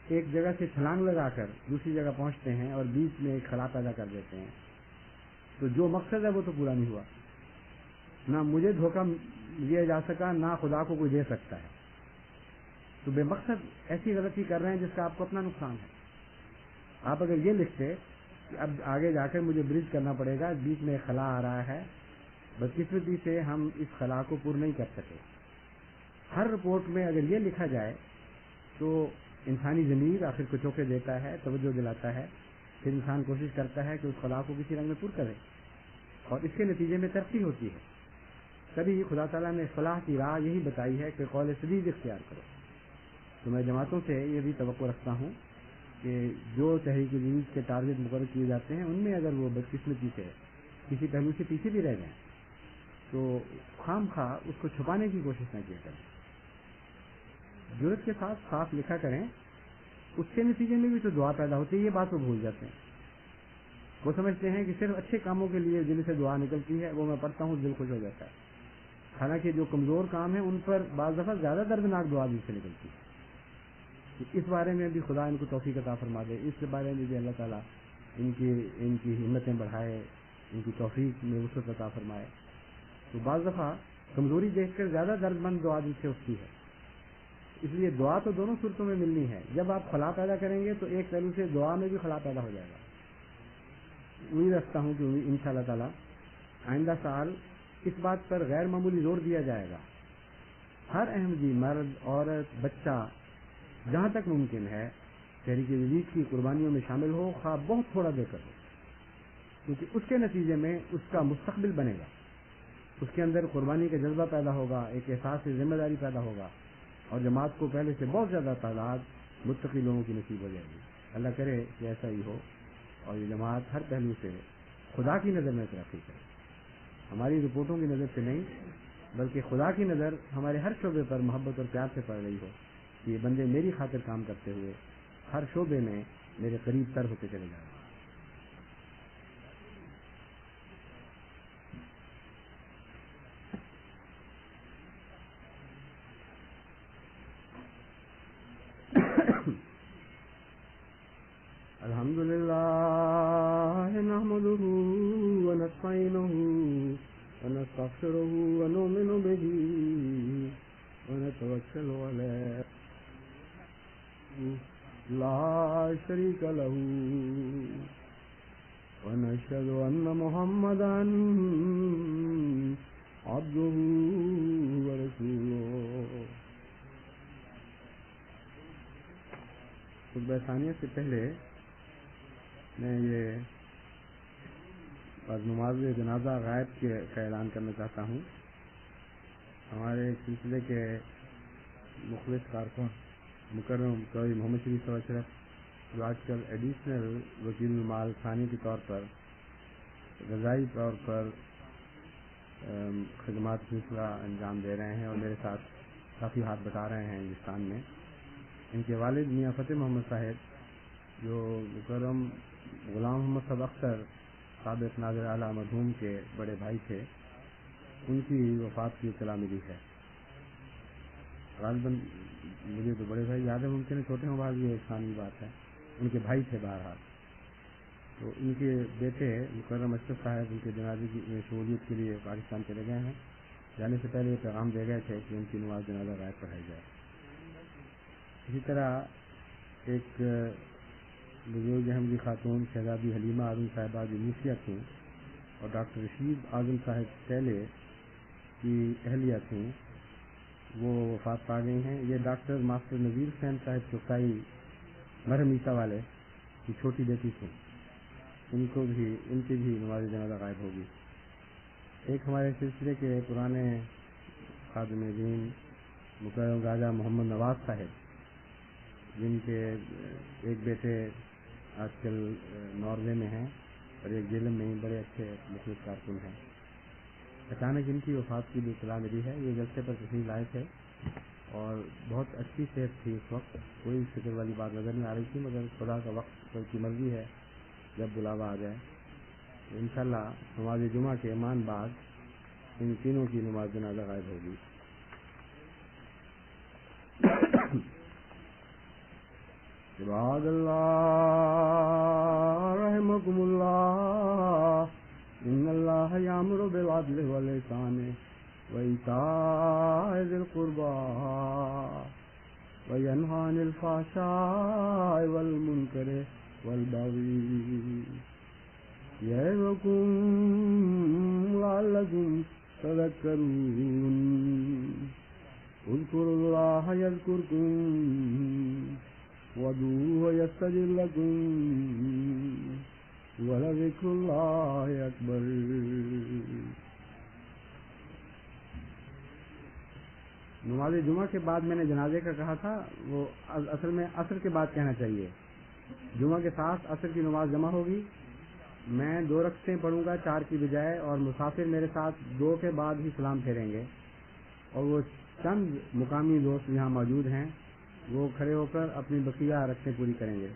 ایک جگہ سے چھلانگ لگا کر دوسری جگہ پہنچتے ہیں اور بیچ میں ایک خلا پیدا کر دیتے ہیں تو جو مقصد ہے وہ تو پورا نہیں ہوا. نہ مجھے دھوکہ دیا جا سکا، نہ خدا کو کوئی دے سکتا ہے. تو بے مقصد ایسی غلطی کر رہے ہیں جس کا آپ کو اپنا نقصان ہے. آپ اگر یہ لکھتے کہ اب آگے جا کر مجھے برج کرنا پڑے گا، بیچ میں ایک خلا آ رہا ہے، بدقسمتی سے ہم اس خلا کو پور نہیں کر سکے. ہر رپورٹ میں اگر یہ لکھا جائے تو انسانی ضمیر آخر کو چوکے دیتا ہے، توجہ دلاتا ہے، پھر انسان کوشش کرتا ہے کہ اس خلا کو کسی رنگ میں پور کرے اور اس کے نتیجے میں ترقی ہوتی ہے. تبھی خدا تعالیٰ نے فلاح کی راہ یہی بتائی ہے کہ قول سدید اختیار کرو. تو میں جماعتوں سے یہ بھی توقع رکھتا ہوں کہ جو تحریک جدید کے ٹارگٹ مقرر کیے جاتے ہیں ان میں اگر وہ بدقسمتی سے کسی پہلو سے پیچھے بھی رہ جائیں تو خام خواہ اس کو چھپانے کی کوشش نہ کیا کریں، جرأت کے ساتھ صاف لکھا کریں. اس کے نتیجے میں بھی تو دعا پیدا ہوتی ہے. یہ بات وہ بھول جاتے ہیں، وہ سمجھتے ہیں کہ صرف اچھے کاموں کے لیے دل سے دعا نکلتی ہے، وہ میں پڑھتا ہوں دل خوش ہو جاتا ہے. حالانکہ جو کمزور کام ہے ان پر بعض دفعہ زیادہ دردناک دعا دل سے نکلتی ہے. اس بارے میں بھی خدا ان کو توفیق عطا فرما دے. اس کے بارے میں بھی اللہ تعالیٰ ان کی ہمتیں بڑھائے، ان کی توفیق میں وسعت عطا فرمائے. تو بعض دفعہ کمزوری دیکھ کر زیادہ درد مند دعا دل سے اٹھتی ہے. اس لیے دعا تو دونوں صورتوں میں ملنی ہے. جب آپ خلا پیدا کریں گے تو ایک پہلو سے دعا میں بھی خلا پیدا ہو جائے گا. امید رکھتا ہوں کہ ان شاء اللہ تعالیٰ آئندہ سال اس بات پر غیر معمولی زور دیا جائے گا. ہر احمدی مرد، عورت، بچہ جہاں تک ممکن ہے تحریک جدید کی قربانیوں میں شامل ہو، خواہ بہت تھوڑا دے کر ہو، کیونکہ اس کے نتیجے میں اس کا مستقبل بنے گا. اس کے اندر قربانی کا جذبہ پیدا ہوگا، ایک احساس ذمہ داری پیدا ہوگا اور جماعت کو پہلے سے بہت زیادہ تعداد متقی لوگوں کی نصیب ہو جائے گی. اللہ کرے کہ ایسا ہی ہو اور یہ جماعت ہر پہلو سے خدا کی نظر میں ترقی کرے. ہماری رپورٹوں کی نظر سے نہیں بلکہ خدا کی نظر ہمارے ہر شعبے پر محبت اور پیار سے پڑ رہی ہو کہ یہ بندے میری خاطر کام کرتے ہوئے ہر شعبے میں میرے قریب تر ہوتے چلے جائیں. الحمد لله نحمده ونستعينه ونستغفره ونؤمن به ونتوكل عليه لا شريك له ونشهد أن محمدا عبده ورسوله. خطبہ ثانیہ سے پہلے میں یہ نماز جنازہ غائب کا اعلان کرنا چاہتا ہوں. ہمارے سلسلے کے مخلص کارکن مکرم قوی محمد شریف اشرف جو آج کل ایڈیشنل وکیل المال ثانی کے طور پر غذائی طور پر خدمات سلسلہ انجام دے رہے ہیں اور میرے ساتھ کافی ہاتھ بٹا رہے ہیں ہندوستان میں. ان کے والد میاں فتح محمد صاحب جو مکرم غلام محمد صاحب اختر سابق ناظر اعلیٰ مرحوم کے بڑے بھائی تھے، ان کی وفات کی اطلاع ملی ہے. غالباً مجھے تو بڑے بھائی یاد ہے، ممکن ہے چھوٹے ہوں بعض، یہ ایک ثانی بات ہے. ان کے بھائی تھے بہرحال. تو ان کے بیٹے مکرم اشرف صاحب ان کے جنازے کی شمولیت کے لیے پاکستان چلے گئے ہیں. جانے سے پہلے یہ پیغام دے گئے تھے کہ ان کی نماز جنازہ غائب پڑھائی جائے. اسی طرح ایک بزرگ احمدی خاتون شہزادی حلیمہ اعظم صاحبہ جو موسیہ تھیں اور ڈاکٹر رشید اعظم صاحب پہلے کی اہلیہ تھیں، وہ وفات پا گئی ہیں. یہ ڈاکٹر ماسٹر نذیر حسین صاحب چوکائی مرحم عیسیٰ والے کی چھوٹی بیٹی تھیں. ان کی بھی نماز جنازہ غائب ہوگی. ایک ہمارے سلسلے کے پرانے خادم دین مکرم راجہ محمد نواز صاحب، جن کے ایک بیٹے آج کل ناروے میں ہیں اور ایک جیلم میں ہی بڑے اچھے مخلص کارکن ہیں. اچانک ان کی وفات کی بھی اطلاع ملی ہے. یہ جلسے پر تشریف لائے تھے اور بہت اچھی صحت تھی اس وقت، کوئی فکر والی بات نظر نہیں آ رہی تھی، مگر خدا کا وقت کی مرضی ہے جب بلاوا آ جائے. انشاءاللہ نماز جمعہ کے ایمان بعد ان تینوں کی نماز جنازہ غائب ہوگی. عباد اللہ رحمکم اللہ، ان اللہ یامر بالعدل والاحسان وایتاء ذی القربى وینہی عن الفحشاء والمنکر والبغی یعظکم لعلکم تذکرون. اذکروا اللہ یذکرکم وادعوہ یستجب لکم ولذکر اللہ اکبر. نماز جمعہ کے بعد میں نے جنازے کا کہا تھا، وہ اصل میں عصر کے بعد کہنا چاہیے. جمعہ کے ساتھ عصر کی نماز جمع ہوگی. میں 2 رکعتیں پڑھوں گا 4 کی بجائے، اور مسافر میرے ساتھ 2 کے بعد ہی سلام پھیریں گے. اور وہ چند مقامی دوست یہاں موجود ہیں، وہ کھڑے ہو کر اپنی بقیہ رکعتیں پوری کریں گے.